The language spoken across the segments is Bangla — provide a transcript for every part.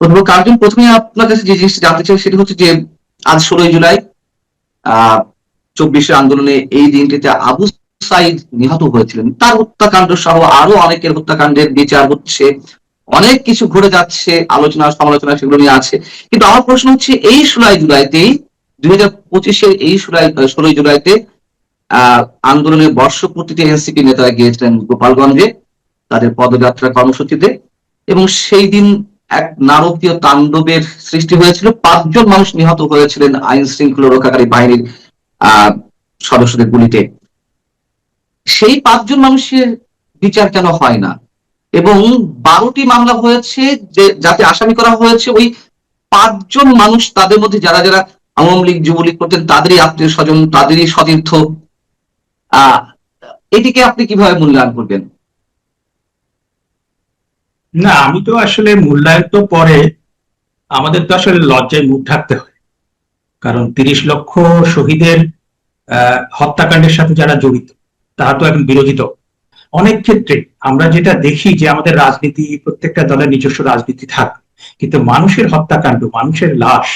অধ্যাপক কার্জন, প্রথমে আপনার কাছে যে জিনিসটা জানতে চাই সেটা হচ্ছে যে আজ 16ই জুলাই 24 আন্দোলনে এই দিনটিতে আবু সাইদ নিহত হয়েছিলেন, তার হত্যাকাণ্ড সহ আরো অনেকের হত্যাকাণ্ডের বিচার হচ্ছে, অনেক কিছু ঘুরে যাচ্ছে, আলোচনা সমালোচনা সেগুলো নিয়ে আছে। কিন্তু আমার প্রশ্ন হচ্ছে এই 16ই জুলাইতেই 2025-এর এই 16ই জুলাইতে আহ আন্দোলনের বর্ষপূর্তিতে এনসিপি নেতারা গিয়েছিলেন গোপালগঞ্জে তাদের পদযাত্রা কর্মসূচিতে, এবং সেই দিন এক নারকীয় তাণ্ডবের সৃষ্টি হয়েছিল। 5 জন মানুষ নিহত হয়েছিলেন আইন শৃঙ্খলা রক্ষাকারী বাহিনীর আহ সদস্যদের গুলিতে। সেই 5 জন মানুষের বিচার কেন হয় না? এবং 12টি মামলা হয়েছে যে যাতে আসামি করা হয়েছে ওই 5 জন মানুষ, তাদের মধ্যে যারা যারা আওয়ামী লীগ যুবলীগ করতেন, তাদেরই আত্মীয় স্বজন, তাদেরই সতীর্থ। আহ এটিকে আপনি কিভাবে মূল্যায়ন করবেন? না, আমি তো আসলে মূল্যায়ন তো পরে, আমাদের তো আসলে লজ্জায় মুখ ঢাকতে হয়। কারণ 30 লক্ষ শহীদের হত্যাকাণ্ডের সাথে যারা জড়িত তারা তো এখন বিরোধী দল। অনেক ক্ষেত্রে আমরা যেটা দেখি যে আমাদের রাজনীতি, প্রত্যেকটা দলের নিজস্ব রাজনীতি থাকে, কিন্তু মানুষের হত্যাকাণ্ড, মানুষের লাশ,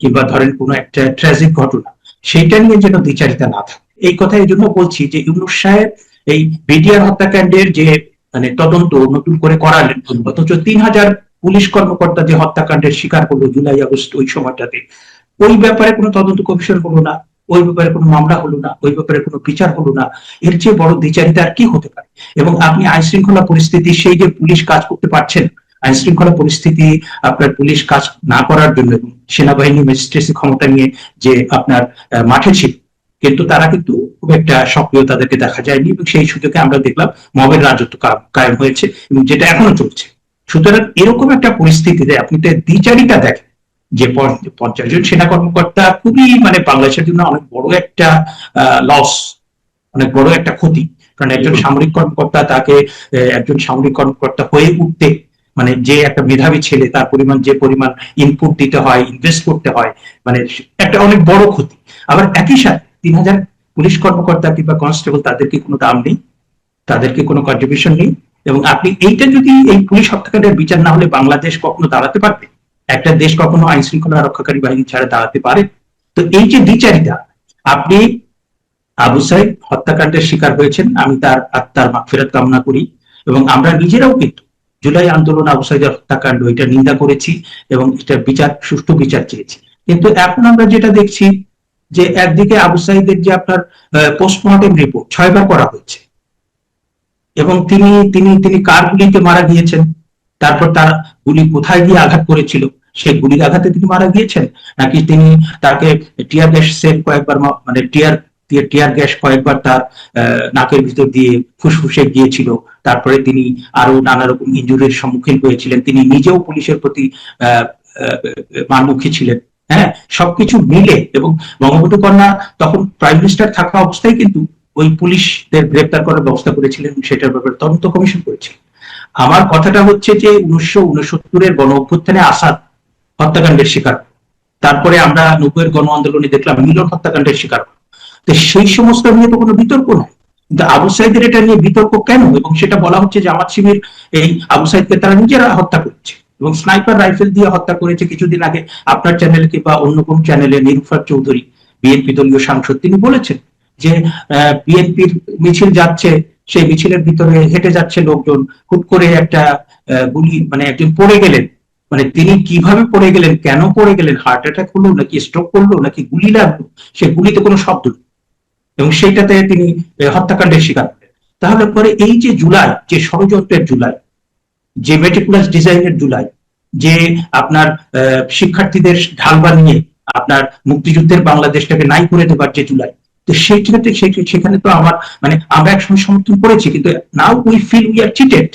কিংবা ধরেন কোনো একটা ট্র্যাজিক ঘটনা, সেইটা নিয়ে যেন দ্বিচারিতা না থাকে। এই কথা এই জন্য বলছি যে ইউনূস সাহেব এই বিডিআর হত্যাকাণ্ডের যে মানে তদন্ত নতুন করে করালেন, অথচ 3000 পুলিশ কর্মকর্তা যে হত্যাকাণ্ডের শিকার করলো জুলাই আগস্ট ওই সময়টাতে, ওই ব্যাপারে কোনো তদন্ত কমিশন হলো না, ওই ব্যাপারে কোনো মামলা হলো না, ওই ব্যাপারে কোনো বিচার হলো না। এর চেয়ে বড় দ্বিচারিতা আর কি হতে পারে? এবং আপনি আইন শৃঙ্খলা পরিস্থিতি, সেই যে পুলিশ কাজ করতে পারছেন, আইন শৃঙ্খলা পরিস্থিতি আপনার পুলিশ কাজ না করার জন্য, সেনাবাহিনী ম্যাজিস্ট্রেসি ক্ষমতা নিয়ে যে আপনার মাঠে ছিল, কিন্তু তারা কিন্তু খুব একটা সক্রিয় তাদেরকে দেখা যায়নি, এবং সেই সুযোগে আমরা দেখলাম মবের রাজত্ব কায়েম হয়েছে, এবং যেটা এখনো চলছে। সুতরাং এরকম একটা পরিস্থিতিতে আপনি তো দ্বিচারিতা দেখেন যে 50 জন সেনা কর্মকর্তা খুবই মানে বাংলাদেশের জন্য অনেক বড় একটা লস, অনেক বড় একটা ক্ষতি। কারণ একজন সামরিক কর্মকর্তা, তাকে একজন সামরিক কর্মকর্তা হয়ে উঠতে মানে যে একটা মেধাবী ছেলে, তার পরিমাণ যে পরিমাণ ইনপুট দিতে হয়, ইনভেস্ট করতে হয়, মানে একটা অনেক বড় ক্ষতি। আবার একই সাথে 3000 পুলিশ কর্মকর্তা কিংবা কনস্টেবল, তাদেরকে কোনো দাম নেই, তাদেরকে কোনো কন্ট্রিবিউশন নেই। এবং আপনি এইটা যদি, এই পুলিশ হত্যাকাণ্ডের বিচার না হলে বাংলাদেশ কখনো দাঁড়াতে পারবে? একটা দেশ কখনো আইন শৃঙ্খলা রক্ষাকারী বাহিনী ছাড়া দাঁড়াতে পারে? তো এই যে দ্বিচারিতা, আপনি আবু সাইদ হত্যাকাণ্ডের শিকার হয়েছেন, আমি তার আত্মার মাগফিরাত কামনা করি। এবং আমরা নিজেরাও কিন্তু জুলাই আন্দোলন, আবু সাইদের হত্যাকাণ্ড, এটা নিন্দা করেছি এবং এটা বিচার, সুষ্ঠু বিচার চেয়েছি। কিন্তু এখন আমরা যেটা দেখছি যে একদিকে আবু সাইদের যে আপনার পোস্টমর্টেম রিপোর্ট 6বার করা হয়েছে, এবং তিনি তিনি তিনি কার গুলিতে মারা গিয়েছেন, তারপর তার গুলি কোথায় গিয়ে আঘাত করেছিল, সেই গুলির আঘাতে তিনি মারা গিয়েছেন, নাকি তিনি, তাকে টিয়ার গ্যাস সেল কয়েকবার, মানে টিয়ার গ্যাস কয়েকবার তার নাকের ভিতর দিয়ে ফুসফুসে গিয়েছিল, তারপরে তিনি আরো নানা রকম ইনজুরির সম্মুখীন হয়েছিলেন, তিনি নিজেও পুলিশের প্রতি মারমুখী ছিলেন। হ্যাঁ, সবকিছু মিলে, এবং বঙ্গবন্ধু কন্যা তখন প্রাইম মিনিস্টার থাকা অবস্থায় কিন্তু ওই পুলিশদের গ্রেপ্তার করার ব্যবস্থা করেছিলেন, সেটার ব্যাপারে তদন্ত কমিশন করেছিল। আমার কথাটা হচ্ছে যে 1969-এর গণ অভ্যুত্থানে আসাদ হত্যাকাণ্ডের শিকার, তারপরে আমরা 90-এর গণ আন্দোলনে দেখলাম মিলন হত্যাকাণ্ডের শিকার। তো সেই সমস্ত নিয়ে তো কোনো বিতর্ক নাই, কিন্তু আবু সাইদের এটা নিয়ে বিতর্ক কেন? এবং সেটা বলা হচ্ছে জামাত শিবির এই আবু সাইদকে তারা নিজেরা হত্যা করেছে, এবং স্নাইপার রাইফেল দিয়ে হত্যা করেছে। কিছুদিন আগে আপনার চ্যানেলে কিংবা অন্য কোন চ্যানেলে নিরুফার চৌধুরী, বিএনপি দলীয় সাংসদ, তিনি বলেছেন যে বিএনপির মিছিল যাচ্ছে, সেই মিছিলের ভিতরে হেঁটে যাচ্ছে লোকজন, হুট করে একটা গুলি, মানে একজন পড়ে গেলেন, মানে তিনি কিভাবে পড়ে গেলেন, কেন পড়ে গেলেন, হার্ট অ্যাটাক হলো নাকি স্ট্রোক করলো নাকি গুলি লাগলো, সে গুলিতে কোনো শব্দ নেই, এবং সেইটাতে তিনি হত্যাকাণ্ডের শিকার হলেন। তাহলে পরে এই যে জুলাই, যে ষড়যন্ত্রের জুলাই, যে মেটিকুলাস ডিজাইনের জুলাই, যে আপনার শিক্ষার্থীদের ঢাল বানিয়ে আপনার মুক্তিযুদ্ধের বাংলাদেশটাকে নাই করে দেবার যে জুলাই, তো সেই ক্ষেত্রে সেখানে তো আমার মানে আমরা একসময় সমর্থন করেছি, কিন্তু now we feel we are cheated.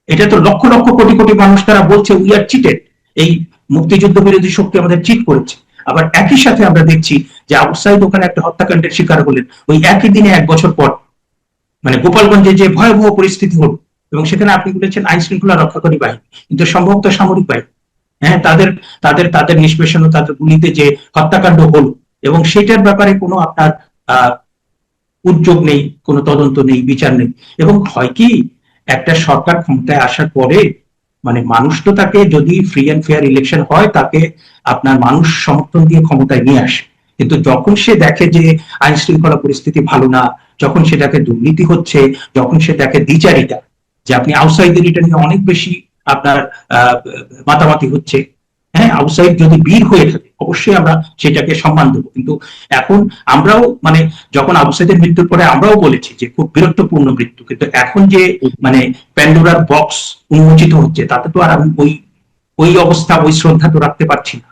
এটা তো লক্ষ লক্ষ কোটি কোটি মানুষ তারা বলছে উই আর চিটেড, এই মুক্তিযুদ্ধ বিরোধী শক্তি আমাদের চিট করেছে। আবার একই সাথে আমরা দেখছি যে আবু সাইদ ওখানে একটা হত্যাকাণ্ডের শিকার হলেন, ওই একই দিনে 1 বছর পর, মানে গোপালগঞ্জে যে ভয়াবহ পরিস্থিতি হলো, এবং সেখানে আপনি বলেছেন আইন শৃঙ্খলা রক্ষাকারী বাহিনী, কিন্তু সম্ভবত সামরিক বাহিনী। হ্যাঁ, তাদের তাদের তাদের নিষ্পেষণ ও তাদের গুলিতে যে হত্যাকাণ্ড হলো, এবং সেটার ব্যাপারে কোনো আপনার উদ্যোগ নেই, কোনো তদন্ত নেই, বিচার নেই। এবং হয় কি, একটা সরকার ক্ষমতায় আসার পরে মানে মানুষ তো তাকে, যদি ফ্রি অ্যান্ড ফেয়ার ইলেকশন হয়, তাকে আপনার মানুষ সমর্থন দিয়ে ক্ষমতায় নিয়ে আসে। কিন্তু যখন সে দেখে যে আইন শৃঙ্খলা পরিস্থিতি ভালো না, যখন সে দেখে দুর্নীতি হচ্ছে, যখন সে দেখে দ্বিচারিতা, যে আপনি আউটসাইডের এটা নিয়ে অনেক বেশি আপনার মাতামাতি হচ্ছে, হ্যাঁ, আউটসাইড যদি বীর হয়ে থাকে অবশ্যই আমরা সেটাকে সম্মান দেবো। কিন্তু এখন আমরাও মানে যখন আউটসাইডের মৃত্যুর পরে আমরাও বলেছি যে খুব বীরত্বপূর্ণ মৃত্যু, কিন্তু এখন যে মানে প্যান্ডোরার বক্স উন্মোচিত হচ্ছে, তাতে তো আর আমি ওই ওই অবস্থা, ওই শ্রদ্ধা তো রাখতে পারছি না।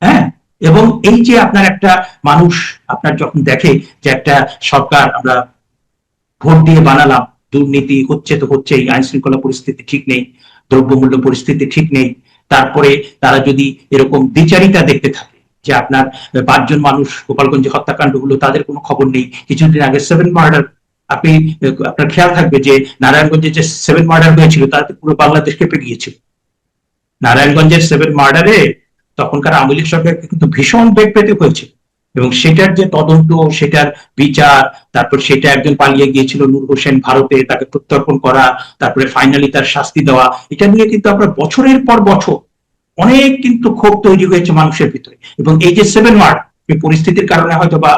হ্যাঁ, এবং এই যে আপনার একটা মানুষ আপনার যখন দেখে যে একটা সরকার আমরা ভোট দিয়ে বানালাম, দুর্নীতি হচ্ছে তো হচ্ছেই, আইন শৃঙ্খলা পরিস্থিতি ঠিক নেই, দ্রব্যমূল্য পরিস্থিতি ঠিক নেই, তারপরে তারা যদি এরকম দ্বিচারিতা দেখতে থাকে যে আপনার 5 জন মানুষ গোপালগঞ্জে হত্যাকাণ্ড হলো, তাদের কোনো খবর নেই, কিছুদিন আগে 7 মার্ডার, আপনি আপনার খেয়াল থাকবে যে নারায়ণগঞ্জে যে 7 মার্ডার হয়েছিল তাতে পুরো বাংলাদেশ কেঁপে গিয়েছিল। নারায়ণগঞ্জের 7 মার্ডারে তখনকার আওয়ামী লীগ সরকারকে কিন্তু ভীষণ বেগ পেতে হয়েছে, এবং সেটার যে তদন্ত, সেটার বিচার, তারপর সেটা একজন পালিয়ে গিয়েছিল নূর হোসেন ভারতে, তাকে প্রত্যর্পণ করা, তারপরে ফাইনালি তার শাস্তি দেওয়া, এটা নিয়ে কিন্তু আমরা বছরের পর বছর অনেক কিন্তু ক্ষোভ তৈরি হয়েছে মানুষের ভিতরে। এবং এই যে 7 মার্চ এই পরিস্থিতির কারণে হয়তো বা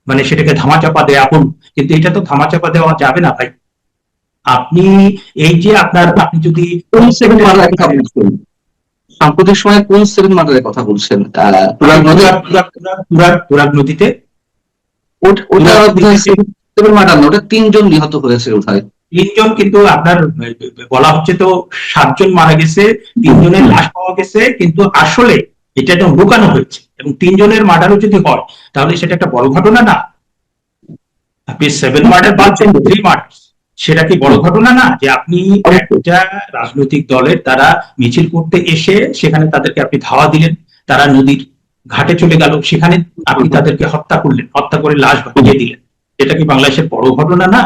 মানে সেটাকে ধামাচাপা দেওয়া হল, কিন্তু এটা তো ধামাচাপা দেওয়া যাবে না ভাই। আপনি এই যে আপনার, আপনি যদি কোন 7 মার্ডারের কথা বলছেন? সাম্প্রতিক সময়ে কোন 7 মার্ডারের কথা বলছেন? তুরাগ নদী? তুরাগ নদীতে ওটা 7 মার্ডার না, ওটা 3 জন নিহত হয়েছে ওঠায়। 3 জন, কিন্তু আপনার বলা হচ্ছে তো 7 জন মারা গেছে, 3 জনের লাশ পাওয়া গেছে, কিন্তু আসলে এটা তো লুকানো হয়েছে। এবং 3 জনের মার্ডারও যদি হয় তাহলে সেটা একটা বড় ঘটনা না? আপনি 7 মার্ডার বাদছেন, 3 মার্ডার, সেটা কি বড় ঘটনা না? যে আপনি একটা রাজনৈতিক দলের তারা মিছিল করতে এসে সেখানে তাদেরকে আপনি ধাওয়া দিলেন, তারা নদীর ঘাটে চলে গেল, সেখানে আপনি তাদেরকে হত্যা করলেন, হত্যা করে লাশ ভাসিয়ে দিলেন। এটা কি বাংলাদেশের বড় ঘটনা না?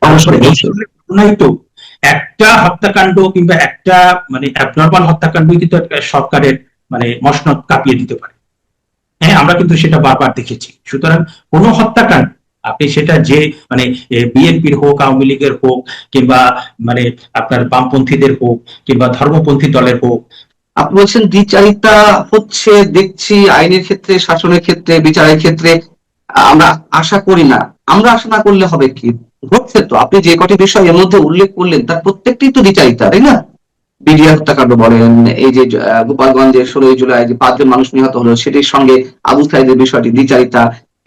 তারপরে এই ঘটনাই তো একটা হত্যাকাণ্ড কিংবা একটা মানে অ্যাবনর্মাল হত্যাকাণ্ডই কিন্তু একটা সরকারের মানে মসনদ কাঁপিয়ে দিতে পারে। হ্যাঁ, আমরা কিন্তু সেটা বারবার দেখেছি। সুতরাং কোনো হত্যাকাণ্ড আপনি সেটা যে মানে বিএনপির হোক, আওয়ামী লীগের হোক, কিংবা মানে আপনার বামপন্থীদের হোক, কিংবা ধর্মপন্থী দলের হোক, আপনি বলছেন দ্বিচারিতা হচ্ছে, দেখছি আইনের ক্ষেত্রে, শাসনের ক্ষেত্রে, বিচারের ক্ষেত্রে। আমরা আশা করি না। আমরা আশা না করলে হবে কি? ঘটছে তো। আপনি যে কটি বিষয় এর মধ্যে উল্লেখ করলেন তার প্রত্যেকটি তো দ্বিচারিতা, তাই না? বিডিআর হত্যাকাণ্ড বলেন, এই যে গোপালগঞ্জে 16ই জুলাই যে 5 জন মানুষ নিহত হলো, সেটির সঙ্গে আবু সাইদের বিষয়টি দ্বিচারিতা।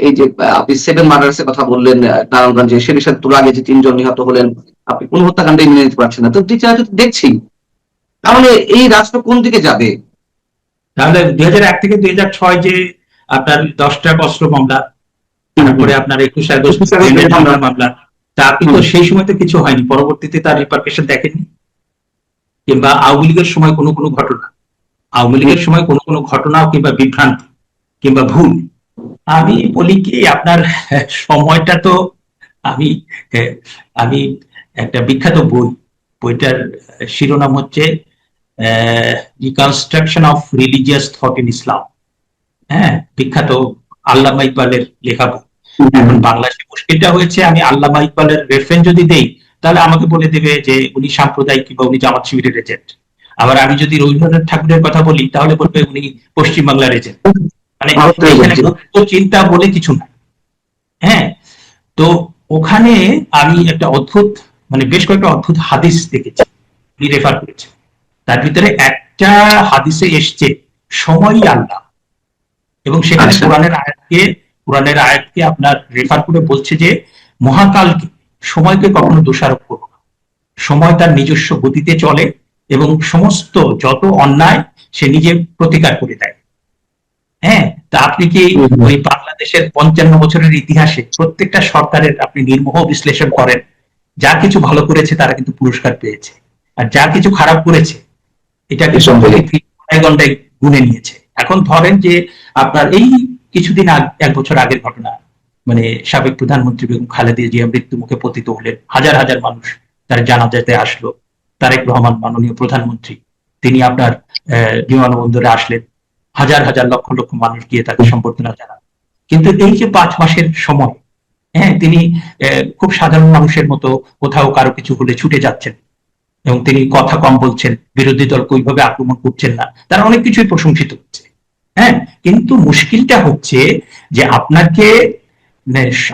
এই যে আপনি 7 মার্ডার্স এর কথা বললেন নারায়ণগঞ্জে, সেটির সাথে তোর আগে যে 3 জন নিহত হলেন, আপনি কোন হত্যাকাণ্ডই মেনে নিতে পারছেন না। তো দ্বিচারিতা তো দেখছি। তাহলে এই রাষ্ট্র কোন দিকে যাবে? তাহলে 2001 থেকে 2006 যে আপনার 10টা অস্ত্র মামলা, তারপরে আপনার 21 আগস্ট মামলা, তা আপনি তো সেই সময় তো কিছু হয়নি, পরবর্তীতে তার রিপারকেশন দেখেননি। কিংবা আওয়ামী লীগের সময় কোনো কোনো ঘটনা, আওয়ামী লীগের সময় কোনো কোনো ঘটনা কিংবা বিভ্রান্তি কিংবা ভুল, আমি বলি কি আপনার সময়টা তো আমি আমি একটা বিখ্যাত বই, বইটার শিরোনাম হচ্ছে reconstruction of religious thought in Islam. হ্যাঁ, বিখ্যাত আল্লামা ইকবালের লেখা বই। এখন বাংলাদেশে মুশকিলটা হয়েছে, আমি আল্লামা ইকবালের রেফারেন্স যদি দেই তাহলে আমাকে বলে দেবে যে উনি সাম্প্রদায়িক কিংবা উনি জামাত শিবিরের এজেন্ট। আবার আমি যদি রবীন্দ্রনাথ ঠাকুরের কথা বলি তাহলে বলবে উনি পশ্চিমবাংলার এজেন্ট। মানে এখানে মুক্ত চিন্তা বলে কিছু না। হ্যাঁ, তো ওখানে আমি একটা অদ্ভুত মানে বেশ কয়েকটা অদ্ভুত হাদিস দেখেছি, উনি রেফার করেছে। তার ভিতরে একটা হাদিসে এসছে সময়ই আল্লাহ, এবং সেখানে কোরআনের আয়াতকে আপনার রেফার করে বলছে যে মহাকালকে, সময়কে কখনো দোষারোপ করবো না, সময় তার নিজস্ব গতিতে চলে এবং সমস্ত যত অন্যায় সে নিজে প্রতিকার করে দেয়। হ্যাঁ, তা আপনি কি ওই বাংলাদেশের 55 বছরের ইতিহাসে প্রত্যেকটা সরকারের আপনি নির্মোহ বিশ্লেষণ করেন, যা কিছু ভালো করেছে তারা কিন্তু পুরস্কার পেয়েছে, আর যা কিছু খারাপ করেছে এটাকে গন্ডায় গুনে নিয়েছে। এখন ধরেন যে আপনার এই কিছুদিন আগে, 1 বছর আগের ঘটনা, মানে সাবেক প্রধানমন্ত্রী বেগম খালেদা জিয়া মৃত্যু মুখে পতিত হলেন, হাজার হাজার মানুষ তার জানাজাতে আসলো, তারেক রহমান মাননীয় প্রধানমন্ত্রী তিনি আপনার বিমানবন্দরে আসলেন, হাজার হাজার লক্ষ লক্ষ মানুষ গিয়ে তাকে সম্বর্ধনা জানান। কিন্তু এই যে 5 মাসের সময়, হ্যাঁ, তিনি খুব সাধারণ মানুষের মতো কোথাও কারো কিছু হলে ছুটে যাচ্ছেন, এবং তিনি কথা কম বলছেন, বিরোধী দলকে ওইভাবে আক্রমণ করছেন না, তার অনেক কিছুই প্রশংসিত হচ্ছে। হ্যাঁ, কিন্তু মুশকিলটা হচ্ছে যে আপনাকে,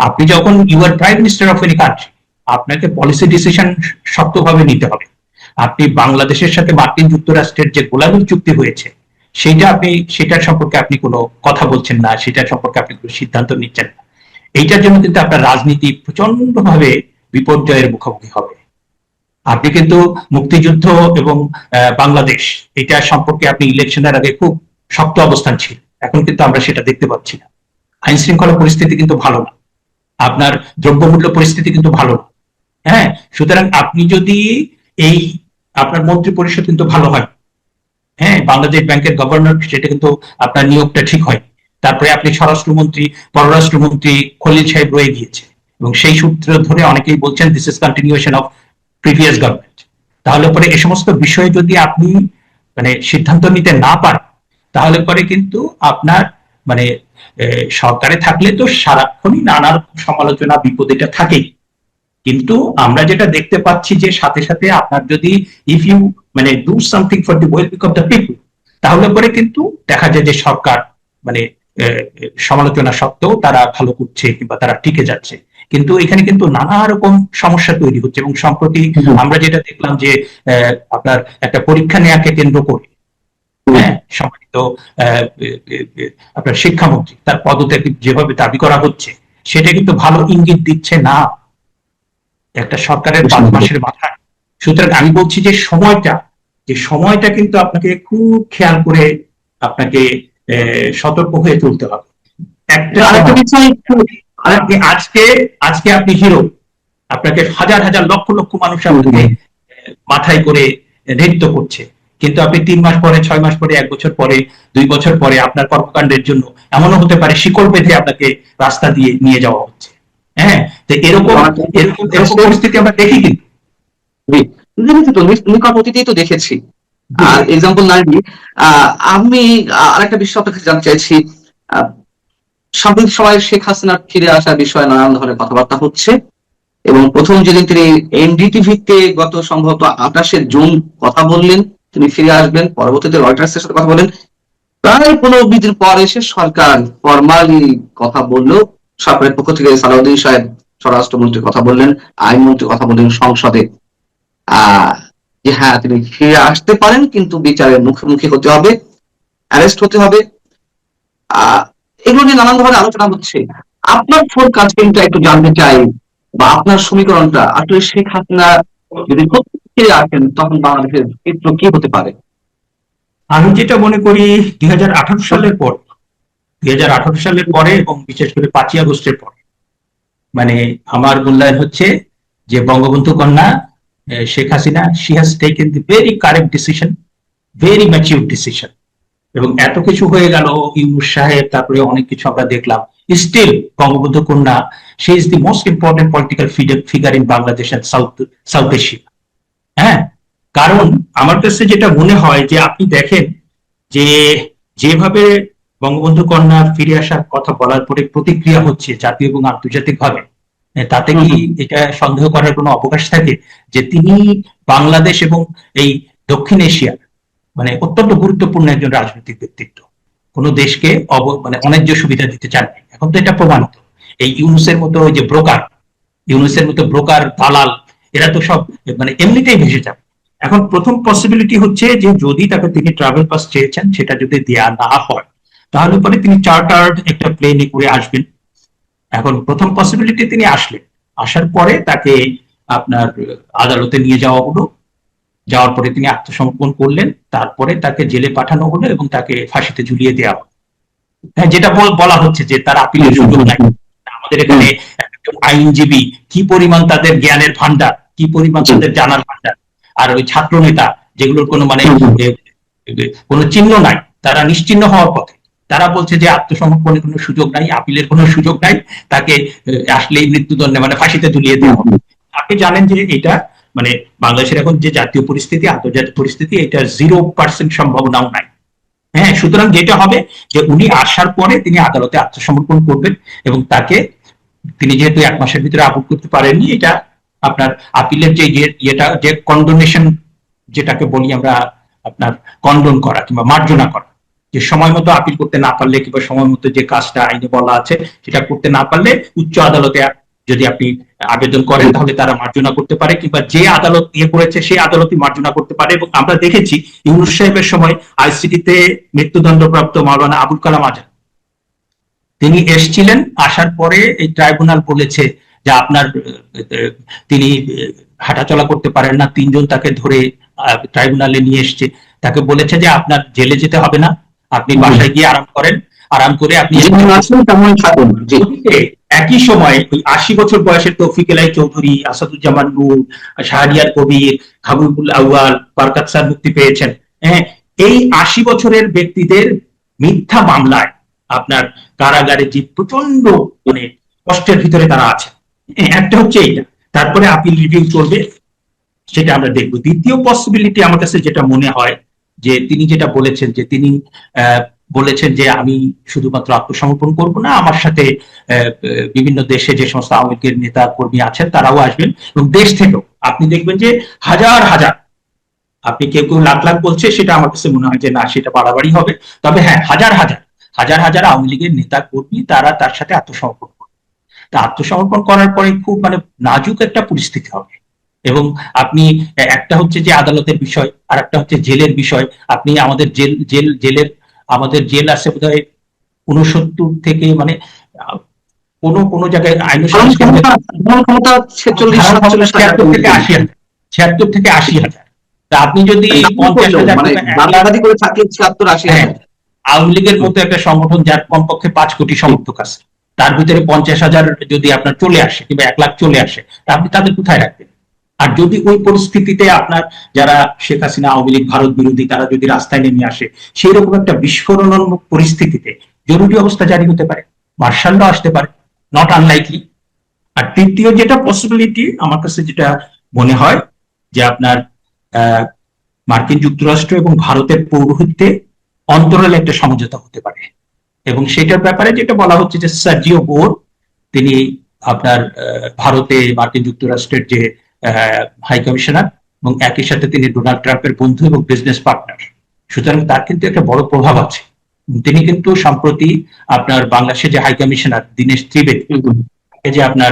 আপনি যখন you are prime minister of any country, আপনাকে পলিসি ডিসিশন শক্তভাবে নিতে হবে। আপনি বাংলাদেশের সাথে মার্কিন যুক্তরাষ্ট্রের যে গোলাগুলি চুক্তি হয়েছে সেটার সম্পর্কে আপনি কোনো কথা বলছেন না, সেটার সম্পর্কে আপনি কোনো সিদ্ধান্ত নিচ্ছেন না। এইটার জন্য কিন্তু আপনার রাজনীতি প্রচন্ড ভাবে বিপর্যয়ের মুখোমুখি হবে। আপনি কিন্তু মুক্তিযুদ্ধ এবং বাংলাদেশ এটা সম্পর্কে আপনি ইলেকশনের আগে খুব শক্ত অবস্থান ছিল, এখন কিন্তু আমরা সেটা দেখতে পাচ্ছি না। আইন শৃঙ্খলা পরিস্থিতি কিন্তু ভালো না, আপনার দ্রব্যমূল্য পরিস্থিতি কিন্তু ভালো না। হ্যাঁ, সুতরাং আপনি যদি এই আপনার মন্ত্রী পরিষদ কিন্তু ভালো হয়, হ্যাঁ, বাংলাদেশ ব্যাংকের গভর্নর সেটা কিন্তু আপনার নিয়োগটা ঠিক হয়। তারপরে আপনি স্বরাষ্ট্রমন্ত্রী, পররাষ্ট্রমন্ত্রী খলিল সাহেব রয়ে গিয়েছে, এবং সেই সূত্র ধরে অনেকেই বলছেন this is continuation of previous government. তাহলে পরে এই সমস্ত বিষয়ে যদি আপনি মানে সিদ্ধান্ত নিতে না পারেন, তাহলে পরে কিন্তু আপনার মানে সরকারে থাকলে তো সারাক্ষণই নানা রকম সমালোচনা বিপদ এটা থাকেই। কিন্তু আমরা যেটা দেখতে পাচ্ছি যে সাথে সাথে আপনার যদি ইফ ইউ মানে do something for the wellbeing of the people, তাহলে পরে কিন্তু দেখা যায় যে সরকার মানে সমালোচনা সত্ত্বেও তারা ভালো করছে কিংবা তারা টিকে যাচ্ছে। কিন্তু এখানে কিন্তু নানা রকম সমস্যা তৈরি হচ্ছে, এবং সম্প্রতি আমরা যেটা দেখলাম যে আপনার একটা পরীক্ষা নেওয়াকে কেন্দ্র করে, হ্যাঁ, সম্মানিত আপনার শিক্ষামন্ত্রী তার পদত্যাগ যেভাবে দাবি করা হচ্ছে, সেটা কিন্তু ভালো ইঙ্গিত দিচ্ছে না একটা সরকারের 5 মাসের মাথায়। সুতরাং আমি বলছি যে সময়টা কিন্তু আপনাকে খুব খেয়াল করে আপনাকে সতর্ক হয়ে চলতে হবে। আরেকটা বিষয়, আপনি আজকে আপনি হিরো, আপনাকে হাজার হাজার লক্ষ লক্ষ মানুষ আপনাকে মাথায় করে নৃত্য করছে, কিন্তু আপনি 3 মাস পরে, 6 মাস পরে, 1 বছর পরে, 2 বছর পরে আপনার কর্মকাণ্ডের জন্য এমনও হতে পারে শিকল বেঁধে আপনাকে রাস্তা দিয়ে নিয়ে যাওয়া হচ্ছে। হ্যাঁ, তো এরকম পরিস্থিতি আমরা দেখি কিন্তু নিকট অতীতেই তো দেখেছি। আর এক্সাম্পল না দিয়ে আমি আরেকটা বিষয় আপনাকে জানতে চাইছি। সাম্প্রতিক সময়ে শেখ হাসিনা ফিরে আসার বিষয়ে নানান ধরনের কথাবার্তা হচ্ছে, এবং প্রথম যেদিন তিনি এনডিটিভিতে গত সম্ভবত 28শে জুন কথা বললেন তিনি ফিরে আসবেন, পরবর্তীতে রয়টার্সের সাথে কথা বলেন, প্রায় 15-20 দিন পর এসে সরকার ফরমালি কথা বললো। সরকারের পক্ষ থেকে সালাউদ্দিন সাহেব স্বরাষ্ট্রমন্ত্রী কথা বললেন, আইনমন্ত্রী কথা বললেন সংসদে, যে হ্যাঁ তিনি ফিরে আসতে পারেন, কিন্তু বিচারের মুখোমুখি হতে হবে, অ্যারেস্ট হতে হবে। এগুলো নিয়ে নানান ধরনের আলোচনা হচ্ছে। আপনার ফোরকাস্টিংটা একটু জানতে চাই, বা আপনার সমীকরণটা আসলে শেখ হাসিনা যদি ফিরে আসেন তখন বাংলাদেশের চিত্র কি হতে পারে? আমি যেটা মনে করি 2018 সালের পর, 2018 সালের পরে এবং বিশেষ করে 5ই আগস্টের পর, মানে আমার মূল্যায়ন হচ্ছে যে বঙ্গবন্ধু কন্যা Sheikh Hasina she has taken the very correct decision, very mature decision। এবং এত কিছু হয়ে গেল, ইউনূস সাহেব, তারপরে অনেক কিছু আমরা দেখলাম, স্টিল বঙ্গবন্ধু কন্যা she is the most important political figure in Bangladesh and South Asia। হ্যাঁ, কারণ আমার কাছে যেটা মনে হয় যে আপনি দেখেন যে যেভাবে বঙ্গবন্ধু কন্যা ফিরে আসার কথা বলার পরে প্রতিক্রিয়া হচ্ছে জাতীয় এবং আন্তর্জাতিক ভাবে, তাতে কি এটা সন্দেহ করার কোনো অবকাশ থাকে যে তিনি বাংলাদেশ এবং এই দক্ষিণ এশিয়ার মানে অত্যন্ত গুরুত্বপূর্ণ একজন রাজনৈতিক ব্যক্তিত্ব, কোন দেশকে মানে অন্যায্য সুবিধা দিতে চান। এখন তো এটা প্রমাণিত। এই ইউনূসের মতো ব্রোকার দালাল এরা তো সব মানে এমনিতেই ভেসে যাবে। এখন প্রথম পসিবিলিটি হচ্ছে যে যদি তাকে তিনি ট্রাভেল পাস চেয়েছেন সেটা যদি দেয়া না হয়, তাহলে পরে তিনি চার্টার্ড একটা প্লেনে করে আসবেন। এখন প্রথম পসিবিলিটি তিনি আসার পরে তাকে আপনার আদালতে নিয়ে যাওয়া হলো, যাওয়ার পরে তিনি আত্মসমর্পণ করলেন, তারপরে তাকে জেলে পাঠানো হলো এবং তাকে ফাঁসিতে ঝুলিয়ে দেওয়া হলো। হ্যাঁ, যেটা বলা হচ্ছে যে তার আপিলের সুযোগ নাই। আমাদের এখানে একজন আইনজীবী কি পরিমাণ তাদের জ্ঞানের ভান্ডার, কি পরিমাণ তাদের জানার ভান্ডার, আর ওই ছাত্র নেতা যেগুলোর কোনো মানে কোনো চিহ্ন নাই, তারা নিশ্চিহ্ন হওয়ার পথে, তারা বলছে যে আত্মসমর্পণের কোনো সুযোগ নাই, আপিলের কোনো সুযোগ নাই, তাকে আসলেই মৃত্যুদণ্ডে মানে ফাঁসিতে ঝুলিয়ে দেওয়া হবে। আপনি জানেন যে এটা মানে বাংলাদেশের এখন যে জাতীয় পরিস্থিতি, আন্তর্জাতিক পরিস্থিতি, এটা 0% সম্ভাবনাও নাই। হ্যাঁ, সুতরাং যেটা হবে যে উনি আসার পরে তিনি আদালতে আত্মসমর্পণ করবেন, এবং তাকে তিনি যেহেতু 1 মাসের ভিতরে আপিল করতে পারেননি, এটা আপনার আপিলের যে ইয়েটা যে কন্ডোনেশন যেটাকে বলি আমরা আপনার কন্ডন করা কিংবা মার্জনা করা, যে সময় মতো আপিল করতে না পারলে কিংবা সময় মতো যে কাজটা আইনে বলা আছে সেটা করতে না পারলে উচ্চ আদালতে যদি আপনি আবেদন করেন তাহলে তারা মার্জনা করতে পারে, কিংবা যে আদালত করেছে সেই আদালতই মার্জনা করতে পারে। এবং আমরা দেখেছি ইউনূস সাহেবের সময় আইসিটিতে মৃত্যুদণ্ডপ্রাপ্ত মাওলানা আবুল কালাম আজাদ তিনি এসেছিলেন, আসার পরে এই ট্রাইব্যুনাল বলেছে যে আপনার তিনি হাঁটাচলা করতে পারেন না, 3 জন তাকে ধরে ট্রাইব্যুনালে নিয়ে এসছে, তাকে বলেছে যে আপনার জেলে যেতে হবে না, আপনি বাসায় গিয়ে আরাম করেন, আরাম করে আপনি একই সময় ওই 80 বছর বয়সের তৌফিক এলাই চৌধুরী, আসাদুজ্জামান নূর, শাহরিয়ার কবির, হাবিবুল আউয়াল, বারকাত স্যার মুক্তি পেয়েছেন। হ্যাঁ, এই 80 বছরের ব্যক্তিদের মিথ্যা মামলায় আপনার কারাগারে যে প্রচন্ড মানে কষ্টের ভিতরে তারা আছে, একটা হচ্ছে এইটা। তারপরে আপিল রিভিউ চলবে, সেটা আমরা দেখবো। দ্বিতীয় পসিবিলিটি আমার কাছে যেটা মনে হয় যে তিনি যেটা বলেছেন যে তিনি বলেছেন যে আমি শুধুমাত্র আত্মসমর্পণ করব না, আমার সাথে বিভিন্ন দেশে যে সমস্ত আওয়ামী লীগের নেতা কর্মী আছেন তারাও আসবেন, এবং দেশ থেকেও আপনি দেখবেন যে হাজার হাজার, আপনি কেউ কেউ লাখ লাখ বলছে, সেটা আমার কাছে মনে হয় যে না, সেটা বাড়াবাড়ি হবে। তবে হ্যাঁ, হাজার হাজার হাজার হাজার আওয়ামী লীগের নেতা কর্মী তারা তার সাথে আত্মসমর্পণ করবে। তা আত্মসমর্পণ করার পরে খুব মানে নাজুক একটা পরিস্থিতি হবে। এবং আপনি একটা হচ্ছে যে আদালতের বিষয়, আর একটা হচ্ছে জেলের বিষয়। আপনি আমাদের জেলের আমাদের জেল আছে বোধহয় 69 থেকে মানে কোন জায়গায় আইন ক্ষমতা 76 থেকে 80,000, 76 থেকে 80,000। তা আপনি যদি 50,000 করে থাকে 76-80,000, আওয়ামী লীগের মতো একটা সংগঠন যার কমপক্ষে 5 কোটি সমর্থক আছে, তার ভিতরে 50,000 যদি আপনার চলে আসে কিংবা 1 লাখ চলে আসে, আপনি তাদের কোথায় রাখবেন? আর যদি ওই পরিস্থিতিতে আপনার যারা শেখ হাসিনা, আওয়ামী লীগ, ভারত বিরোধী তারা যদি রাস্তায় নেমে আসে, সেই রকম একটা বিস্ফোরণোন্মুখ পরিস্থিতিতে জরুরি অবস্থা জারি হতে পারে, মার্শাল ল আসতে পারে, নট আনলাইকলি। আর তৃতীয় যেটা পসিবিলিটি আমার কাছে যেটা মনে হয় যে আপনার মার্কিন যুক্তরাষ্ট্র এবং ভারতের পৌরোহিত্যে অন্তরালে একটা সমঝোতা হতে পারে, এবং সেটার ব্যাপারে যেটা বলা হচ্ছে যে সার্জিও বোর তিনি আপনার ভারতে মার্কিন যুক্তরাষ্ট্রের যে হাই কমিশনার, এবং একই সাথে তিনি ডোনাল্ড ট্রাম্পের বন্ধু এবং বিজনেস পার্টনার, সুতরাং তার কিন্তু একটা বড় প্রভাব আছে। তিনি কিন্তু সম্প্রতি আপনার বাংলাদেশের যে হাই কমিশনার দীনেশ ত্রিবেদী, যে আপনার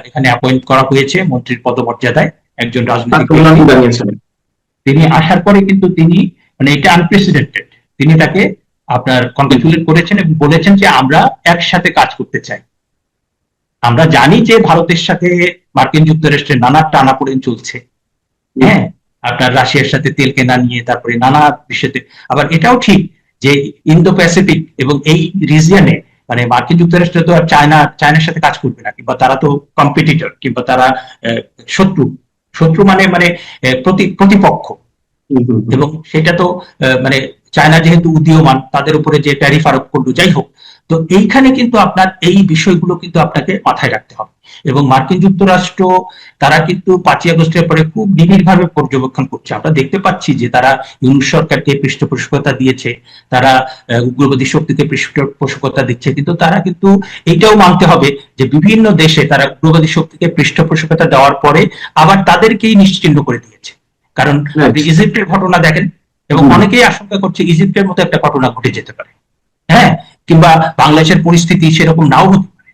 এখানে অ্যাপয়েন্ট করা হয়েছে মন্ত্রীর পদমর্যাদায়, একজন রাজনৈতিক, তিনি আসার পরে কিন্তু তিনি মানে এটা আনপ্রেসিডেন্টেড, তিনি তাকে আপনার কংগ্রেচুলেট করেছেন এবং বলেছেন যে আমরা একসাথে কাজ করতে চাই। আমরা জানি যে ভারতের সাথে মার্কিন যুক্তরাষ্ট্রের নানা টানাপোড়েন চলছে, হ্যাঁ, আপনার রাশিয়ার সাথে তেল কেনা নিয়ে, তারপরে নানা বিষয়তে। আবার এটাও ঠিক যে ইন্দো প্যাসিফিক এবং এই রিজিয়নে মানে মার্কিন যুক্তরাষ্ট্র তো আর চায়নার সাথে কাজ করবে না, কিংবা তারা তো কম্পিটিটর, কিংবা তারা শত্রু মানে মানে প্রতিপক্ষ। এবং সেটা তো মানে চায়না যেহেতু উদীয়মান, তাদের উপরে যে ট্যারিফ আরোপ করলো, যাই হোক, তো এইখানে কিন্তু আপনার এই বিষয়গুলো কিন্তু আপনাকে মাথায় রাখতে হবে। এবং মার্কিন যুক্তরাষ্ট্র তারা কিন্তু 5ই আগস্টের পরে খুব নিবিড়ভাবে পর্যবেক্ষণ করছে। আমরা দেখতে পাচ্ছি যে তারা ইউনূস সরকারকে পৃষ্ঠপোষকতা দিয়েছে, তারা উগ্রবাদী শক্তিকে পৃষ্ঠপোষকতা দিচ্ছে, কিন্তু তারা কিন্তু এইটাও মানতে হবে যে বিভিন্ন দেশে তারা উগ্রবাদী শক্তিকে পৃষ্ঠপোষকতা দেওয়ার পরে আবার তাদেরকেই নিশ্চিহ্ন করে দিয়েছে। কারণ আপনি ইজিপ্টের ঘটনা দেখেন, এবং অনেকেই আশঙ্কা করছে ইজিপ্টের মতো একটা ঘটনা ঘটে যেতে পারে, হ্যাঁ, কিংবা বাংলাদেশের পরিস্থিতি সেরকম নাও হতে পারে।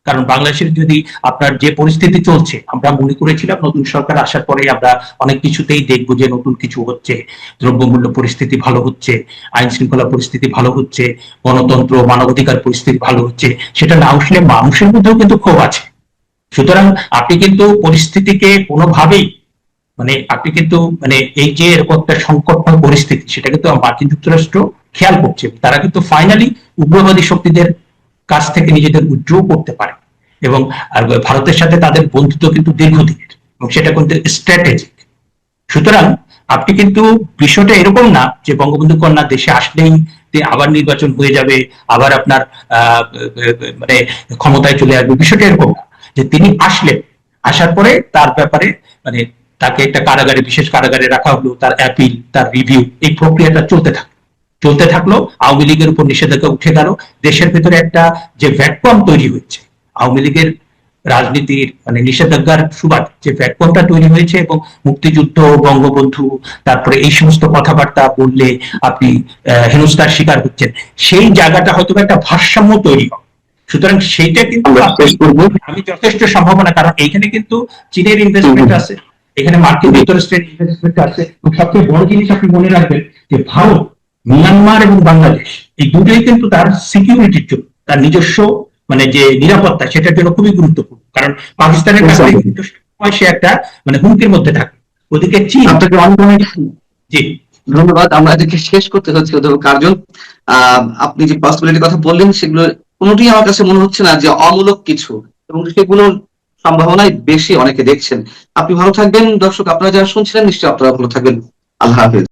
কারণ বাংলাদেশের যদি আপনার যে পরিস্থিতি চলছে, আমরা মনে করেছিলাম নতুন সরকার আসার পরে আমরা অনেক কিছুতেই দেখবো যে নতুন কিছু হচ্ছে, দ্রব্যমূল্য পরিস্থিতি ভালো হচ্ছে, আইন শৃঙ্খলা পরিস্থিতি ভালো হচ্ছে, গণতন্ত্র মানবাধিকার পরিস্থিতি ভালো হচ্ছে। সেটা না আসলে মানুষের মধ্যেও কিন্তু ক্ষোভ আছে। সুতরাং আপনি কিন্তু পরিস্থিতিকে কোনোভাবেই মানে আপনি কিন্তু মানে এই যে এরকম একটা সংকটময় পরিস্থিতি, সেটা কিন্তু মার্কিন যুক্তরাষ্ট্র খেয়াল করছে। তারা কিন্তু ফাইনালি উগ্রবাদী শক্তিদের কাছ থেকে নিজেদের উইথড্র করতে পারে, এবং ভারতের সাথে তাদের বন্ধুত্ব কিন্তু দীর্ঘদিনের, এবং সেটা কিন্তু স্ট্র্যাটেজিক। সুতরাং আপনি কিন্তু বিষয়টা এরকম না যে বঙ্গবন্ধু কন্যা দেশে আসলেই আবার নির্বাচন হয়ে যাবে, আবার আপনার মানে ক্ষমতায় চলে আসবে, বিষয়টা এরকম না যে তিনি আসলেন, আসার পরে তার ব্যাপারে মানে তাকে একটা কারাগারে, বিশেষ কারাগারে রাখা হলো, তার অ্যাপিল, তার রিভিউ, এই প্রক্রিয়াটা চলতে থাকলো। আওয়ামী লীগের উপর নিষেধাজ্ঞা উঠে গেল, দেশের ভেতরে একটা যে ভ্যাকুয়াম তৈরি হচ্ছে, আওয়ামী লীগের রাজনীতির মানে নিষেধাজ্ঞার সুবাদ যে প্ল্যাটফর্মটা তৈরি হয়েছে এবং মুক্তিযুদ্ধ, বঙ্গবন্ধু, তারপরে এই সমস্ত কথাবার্তা বললে আপনি হেনস্থার শিকার হচ্ছেন, সেই জায়গাটা হয়তো একটা ভারসাম্য তৈরি হবে। সুতরাং সেইটা কিন্তু আমি যথেষ্ট সম্ভাবনা, কারণ এইখানে কিন্তু চীনের ইনভেস্টমেন্ট আছে, এখানে মার্কিন যুক্তরাষ্ট্রের ইনভেস্টমেন্ট আছে, এবং সবচেয়ে বড় জিনিস আপনি মনে রাখবেন যে ভারত, মিয়ানমার এবং বাংলাদেশ এই দুটোই কিন্তু তার সিকিউরিটির জন্য, তার নিজস্ব মানে যে নিরাপত্তা সেটার জন্য খুবই গুরুত্বপূর্ণ, কারণ পাকিস্তানের কাছে কিন্তু সে একটা মানে হুমকির মধ্যে থাকে। ওদিকে চীন। আপনাকে অনেক অনেক জি ধন্যবাদ। আমরা এদিকে শেষ করতে হচ্ছে অধ্যাপক কার্জন। আপনি যে পসিবিলিটির কথা বললেন সেগুলো কোনোটি আমার কাছে মনে হচ্ছে না যে অমূলক কিছু, এবং সেগুলোর সম্ভাবনাই বেশি অনেকে দেখছেন। আপনি ভালো থাকবেন। দর্শক আপনারা যারা শুনছিলেন নিশ্চয়ই আপনারা ভালো থাকবেন। আল্লাহ হাফেজ।